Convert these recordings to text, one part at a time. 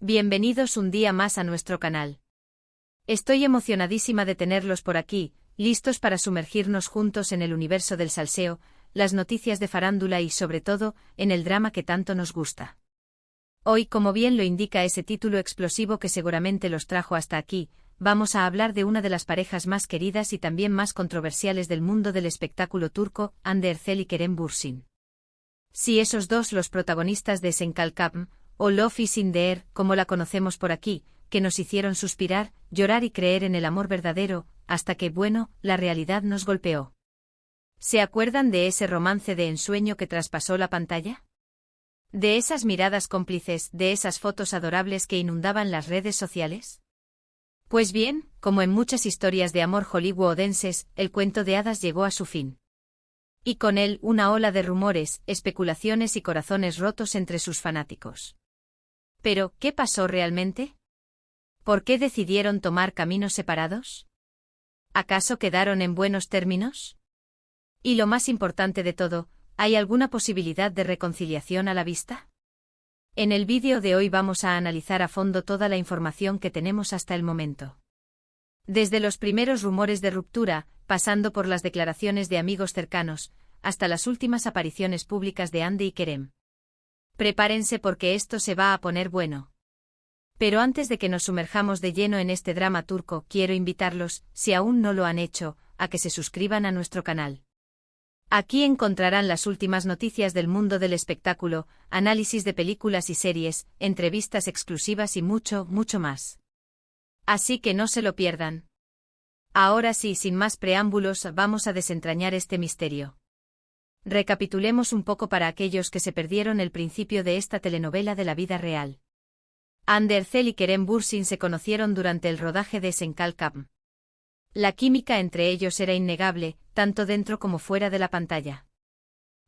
Bienvenidos un día más a nuestro canal. Estoy emocionadísima de tenerlos por aquí, listos para sumergirnos juntos en el universo del salseo, las noticias de farándula y sobre todo, en el drama que tanto nos gusta. Hoy, como bien lo indica ese título explosivo que seguramente los trajo hasta aquí, vamos a hablar de una de las parejas más queridas y también más controversiales del mundo del espectáculo turco, Hande Erçel y Kerem Bürsin. Sí, esos dos los protagonistas de Senkalkam, o Love is in the air, como la conocemos por aquí, que nos hicieron suspirar, llorar y creer en el amor verdadero, hasta que, bueno, la realidad nos golpeó. ¿Se acuerdan de ese romance de ensueño que traspasó la pantalla? ¿De esas miradas cómplices, de esas fotos adorables que inundaban las redes sociales? Pues bien, como en muchas historias de amor hollywoodenses, el cuento de hadas llegó a su fin. Y con él una ola de rumores, especulaciones y corazones rotos entre sus fanáticos. Pero, ¿qué pasó realmente? ¿Por qué decidieron tomar caminos separados? ¿Acaso quedaron en buenos términos? Y lo más importante de todo, ¿hay alguna posibilidad de reconciliación a la vista? En el vídeo de hoy vamos a analizar a fondo toda la información que tenemos hasta el momento. Desde los primeros rumores de ruptura, pasando por las declaraciones de amigos cercanos, hasta las últimas apariciones públicas de Hande y Kerem. Prepárense porque esto se va a poner bueno. Pero antes de que nos sumerjamos de lleno en este drama turco, quiero invitarlos, si aún no lo han hecho, a que se suscriban a nuestro canal. Aquí encontrarán las últimas noticias del mundo del espectáculo, análisis de películas y series, entrevistas exclusivas y mucho, mucho más. Así que no se lo pierdan. Ahora sí, sin más preámbulos, vamos a desentrañar este misterio. Recapitulemos un poco para aquellos que se perdieron el principio de esta telenovela de la vida real. Hande Erçel y Kerem Bürsin se conocieron durante el rodaje de Senkalkam. La química entre ellos era innegable, tanto dentro como fuera de la pantalla.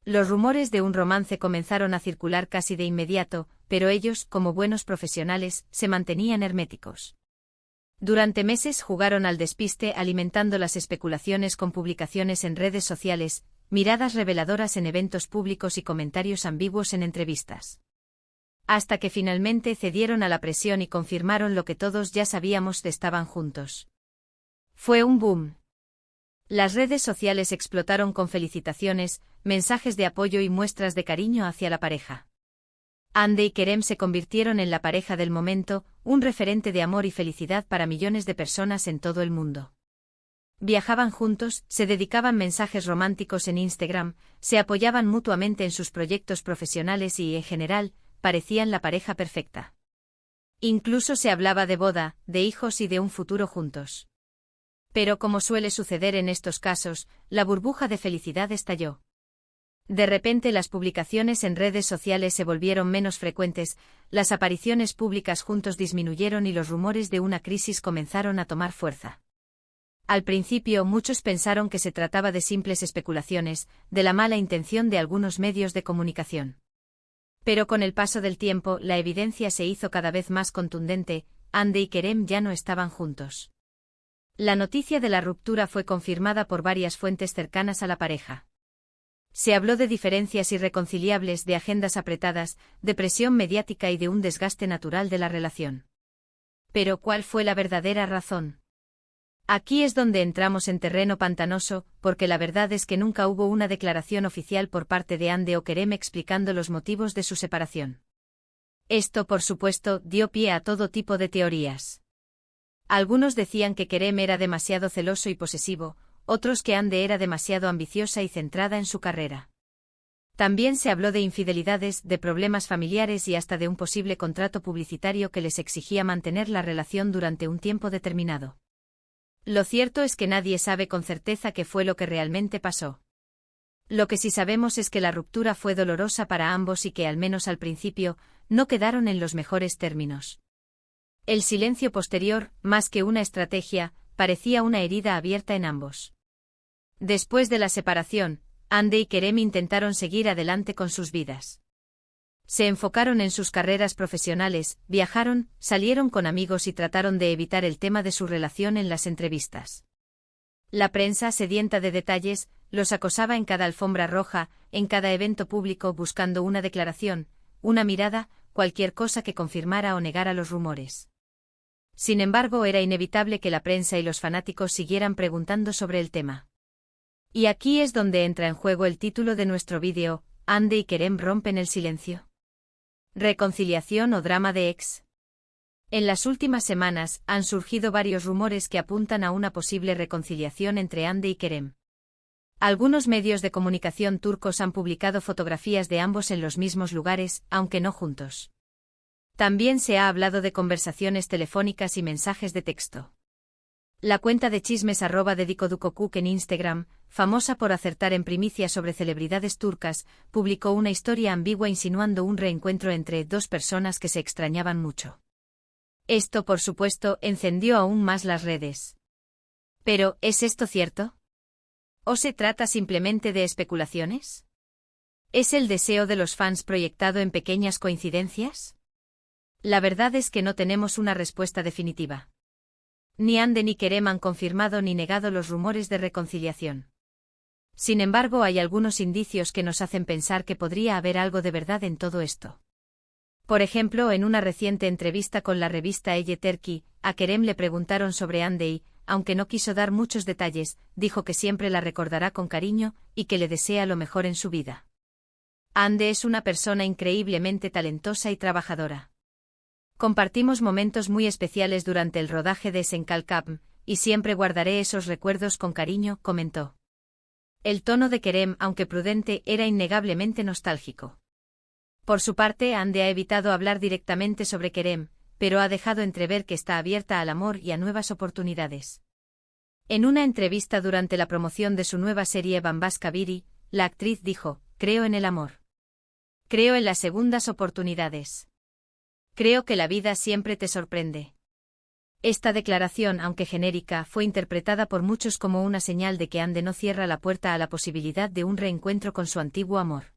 Los rumores de un romance comenzaron a circular casi de inmediato, pero ellos, como buenos profesionales, se mantenían herméticos. Durante meses jugaron al despiste alimentando las especulaciones con publicaciones en redes sociales, miradas reveladoras en eventos públicos y comentarios ambiguos en entrevistas. Hasta que finalmente cedieron a la presión y confirmaron lo que todos ya sabíamos: estaban juntos. Fue un boom. Las redes sociales explotaron con felicitaciones, mensajes de apoyo y muestras de cariño hacia la pareja. Hande y Kerem se convirtieron en la pareja del momento, un referente de amor y felicidad para millones de personas en todo el mundo. Viajaban juntos, se dedicaban mensajes románticos en Instagram, se apoyaban mutuamente en sus proyectos profesionales y, en general, parecían la pareja perfecta. Incluso se hablaba de boda, de hijos y de un futuro juntos. Pero como suele suceder en estos casos, la burbuja de felicidad estalló. De repente las publicaciones en redes sociales se volvieron menos frecuentes, las apariciones públicas juntos disminuyeron y los rumores de una crisis comenzaron a tomar fuerza. Al principio muchos pensaron que se trataba de simples especulaciones, de la mala intención de algunos medios de comunicación. Pero con el paso del tiempo la evidencia se hizo cada vez más contundente: Hande y Kerem ya no estaban juntos. La noticia de la ruptura fue confirmada por varias fuentes cercanas a la pareja. Se habló de diferencias irreconciliables, de agendas apretadas, de presión mediática y de un desgaste natural de la relación. Pero ¿cuál fue la verdadera razón? Aquí es donde entramos en terreno pantanoso, porque la verdad es que nunca hubo una declaración oficial por parte de Hande o Kerem explicando los motivos de su separación. Esto, por supuesto, dio pie a todo tipo de teorías. Algunos decían que Kerem era demasiado celoso y posesivo, otros que Hande era demasiado ambiciosa y centrada en su carrera. También se habló de infidelidades, de problemas familiares y hasta de un posible contrato publicitario que les exigía mantener la relación durante un tiempo determinado. Lo cierto es que nadie sabe con certeza qué fue lo que realmente pasó. Lo que sí sabemos es que la ruptura fue dolorosa para ambos y que, al menos al principio, no quedaron en los mejores términos. El silencio posterior, más que una estrategia, parecía una herida abierta en ambos. Después de la separación, Hande y Kerem intentaron seguir adelante con sus vidas. Se enfocaron en sus carreras profesionales, viajaron, salieron con amigos y trataron de evitar el tema de su relación en las entrevistas. La prensa, sedienta de detalles, los acosaba en cada alfombra roja, en cada evento público buscando una declaración, una mirada, cualquier cosa que confirmara o negara los rumores. Sin embargo, era inevitable que la prensa y los fanáticos siguieran preguntando sobre el tema. Y aquí es donde entra en juego el título de nuestro vídeo: ¿Ande y Kerem rompen el silencio? ¿Reconciliación o drama de ex? En las últimas semanas, han surgido varios rumores que apuntan a una posible reconciliación entre Hande y Kerem. Algunos medios de comunicación turcos han publicado fotografías de ambos en los mismos lugares, aunque no juntos. También se ha hablado de conversaciones telefónicas y mensajes de texto. La cuenta de chismes @dedikodukokuk en Instagram, famosa por acertar en primicia sobre celebridades turcas, publicó una historia ambigua insinuando un reencuentro entre dos personas que se extrañaban mucho. Esto, por supuesto, encendió aún más las redes. Pero, ¿es esto cierto? ¿O se trata simplemente de especulaciones? ¿Es el deseo de los fans proyectado en pequeñas coincidencias? La verdad es que no tenemos una respuesta definitiva. Ni Hande ni Kerem han confirmado ni negado los rumores de reconciliación. Sin embargo, hay algunos indicios que nos hacen pensar que podría haber algo de verdad en todo esto. Por ejemplo, en una reciente entrevista con la revista Elle Turki, a Kerem le preguntaron sobre Hande y, aunque no quiso dar muchos detalles, dijo que siempre la recordará con cariño y que le desea lo mejor en su vida. Hande es una persona increíblemente talentosa y trabajadora. Compartimos momentos muy especiales durante el rodaje de Senkalkapm, y siempre guardaré esos recuerdos con cariño, comentó. El tono de Kerem, aunque prudente, era innegablemente nostálgico. Por su parte, Hande ha evitado hablar directamente sobre Kerem, pero ha dejado entrever que está abierta al amor y a nuevas oportunidades. En una entrevista durante la promoción de su nueva serie Bambaşka Biri, la actriz dijo: «Creo en el amor. Creo en las segundas oportunidades. Creo que la vida siempre te sorprende». Esta declaración, aunque genérica, fue interpretada por muchos como una señal de que Hande no cierra la puerta a la posibilidad de un reencuentro con su antiguo amor.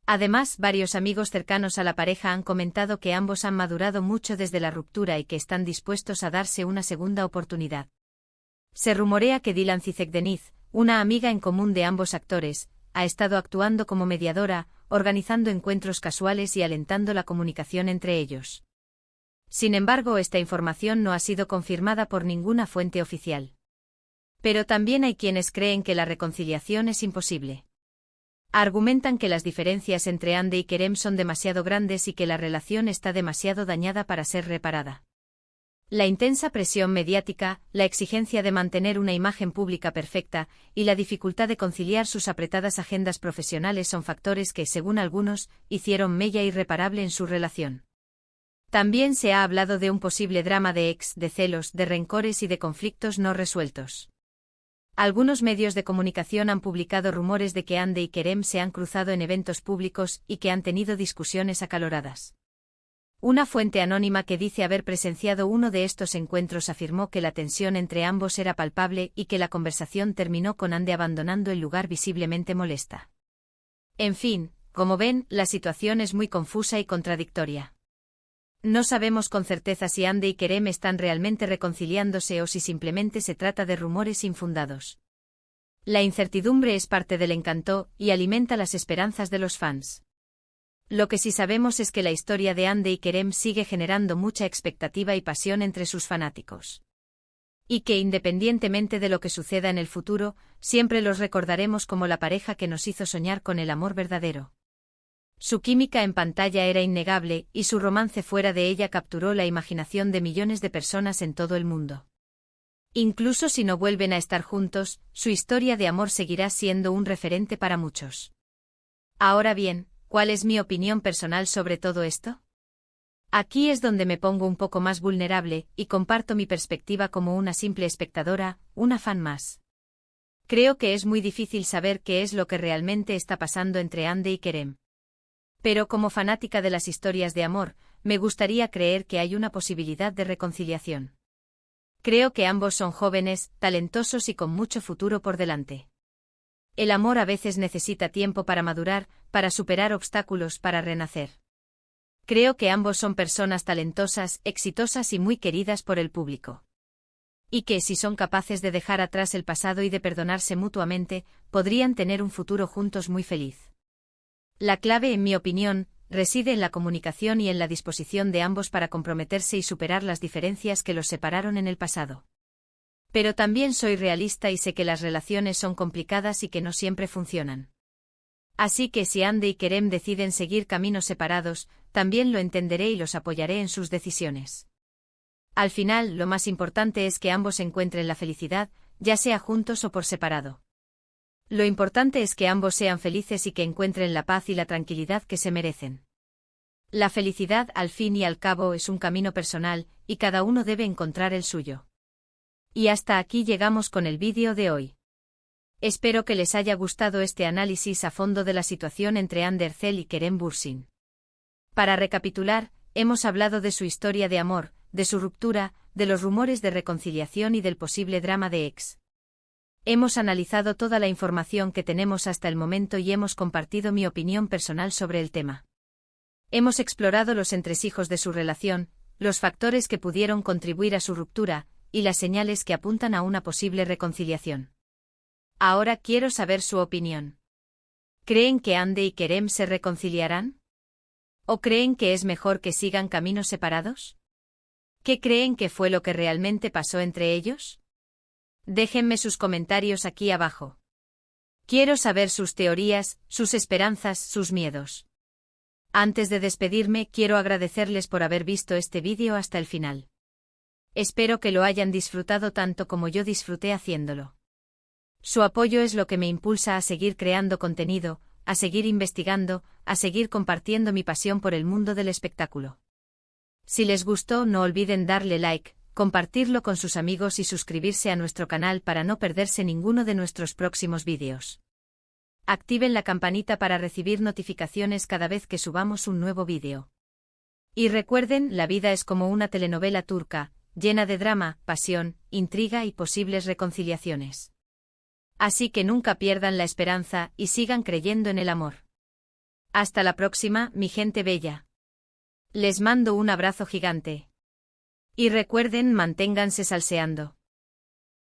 Además, varios amigos cercanos a la pareja han comentado que ambos han madurado mucho desde la ruptura y que están dispuestos a darse una segunda oportunidad. Se rumorea que Dilan Cizekdeniz, una amiga en común de ambos actores, ha estado actuando como mediadora, organizando encuentros casuales y alentando la comunicación entre ellos. Sin embargo, esta información no ha sido confirmada por ninguna fuente oficial. Pero también hay quienes creen que la reconciliación es imposible. Argumentan que las diferencias entre Hande y Kerem son demasiado grandes y que la relación está demasiado dañada para ser reparada. La intensa presión mediática, la exigencia de mantener una imagen pública perfecta, y la dificultad de conciliar sus apretadas agendas profesionales son factores que, según algunos, hicieron mella irreparable en su relación. También se ha hablado de un posible drama de ex, de celos, de rencores y de conflictos no resueltos. Algunos medios de comunicación han publicado rumores de que Hande y Kerem se han cruzado en eventos públicos y que han tenido discusiones acaloradas. Una fuente anónima que dice haber presenciado uno de estos encuentros afirmó que la tensión entre ambos era palpable y que la conversación terminó con Hande abandonando el lugar visiblemente molesta. En fin, como ven, la situación es muy confusa y contradictoria. No sabemos con certeza si Hande y Kerem están realmente reconciliándose o si simplemente se trata de rumores infundados. La incertidumbre es parte del encanto y alimenta las esperanzas de los fans. Lo que sí sabemos es que la historia de Hande y Kerem sigue generando mucha expectativa y pasión entre sus fanáticos. Y que independientemente de lo que suceda en el futuro, siempre los recordaremos como la pareja que nos hizo soñar con el amor verdadero. Su química en pantalla era innegable y su romance fuera de ella capturó la imaginación de millones de personas en todo el mundo. Incluso si no vuelven a estar juntos, su historia de amor seguirá siendo un referente para muchos. Ahora bien, ¿cuál es mi opinión personal sobre todo esto? Aquí es donde me pongo un poco más vulnerable y comparto mi perspectiva como una simple espectadora, una fan más. Creo que es muy difícil saber qué es lo que realmente está pasando entre Hande y Kerem. Pero como fanática de las historias de amor, me gustaría creer que hay una posibilidad de reconciliación. Creo que ambos son jóvenes, talentosos y con mucho futuro por delante. El amor a veces necesita tiempo para madurar, para superar obstáculos, para renacer. Creo que ambos son personas talentosas, exitosas y muy queridas por el público. Y que si son capaces de dejar atrás el pasado y de perdonarse mutuamente, podrían tener un futuro juntos muy feliz. La clave, en mi opinión, reside en la comunicación y en la disposición de ambos para comprometerse y superar las diferencias que los separaron en el pasado. Pero también soy realista y sé que las relaciones son complicadas y que no siempre funcionan. Así que si Andy y Kerem deciden seguir caminos separados, también lo entenderé y los apoyaré en sus decisiones. Al final, lo más importante es que ambos encuentren la felicidad, ya sea juntos o por separado. Lo importante es que ambos sean felices y que encuentren la paz y la tranquilidad que se merecen. La felicidad, al fin y al cabo, es un camino personal, y cada uno debe encontrar el suyo. Y hasta aquí llegamos con el vídeo de hoy. Espero que les haya gustado este análisis a fondo de la situación entre Ander Zel y Kerem Bürsin. Para recapitular, hemos hablado de su historia de amor, de su ruptura, de los rumores de reconciliación y del posible drama de ex. Hemos analizado toda la información que tenemos hasta el momento y hemos compartido mi opinión personal sobre el tema. Hemos explorado los entresijos de su relación, los factores que pudieron contribuir a su ruptura, y las señales que apuntan a una posible reconciliación. Ahora quiero saber su opinión. ¿Creen que Andy y Kerem se reconciliarán? ¿O creen que es mejor que sigan caminos separados? ¿Qué creen que fue lo que realmente pasó entre ellos? Déjenme sus comentarios aquí abajo. Quiero saber sus teorías, sus esperanzas, sus miedos. Antes de despedirme, quiero agradecerles por haber visto este vídeo hasta el final. Espero que lo hayan disfrutado tanto como yo disfruté haciéndolo. Su apoyo es lo que me impulsa a seguir creando contenido, a seguir investigando, a seguir compartiendo mi pasión por el mundo del espectáculo. Si les gustó, no olviden darle like, compartirlo con sus amigos y suscribirse a nuestro canal para no perderse ninguno de nuestros próximos vídeos. Activen la campanita para recibir notificaciones cada vez que subamos un nuevo vídeo. Y recuerden, la vida es como una telenovela turca, llena de drama, pasión, intriga y posibles reconciliaciones. Así que nunca pierdan la esperanza y sigan creyendo en el amor. Hasta la próxima, mi gente bella. Les mando un abrazo gigante. Y recuerden, manténganse salseando.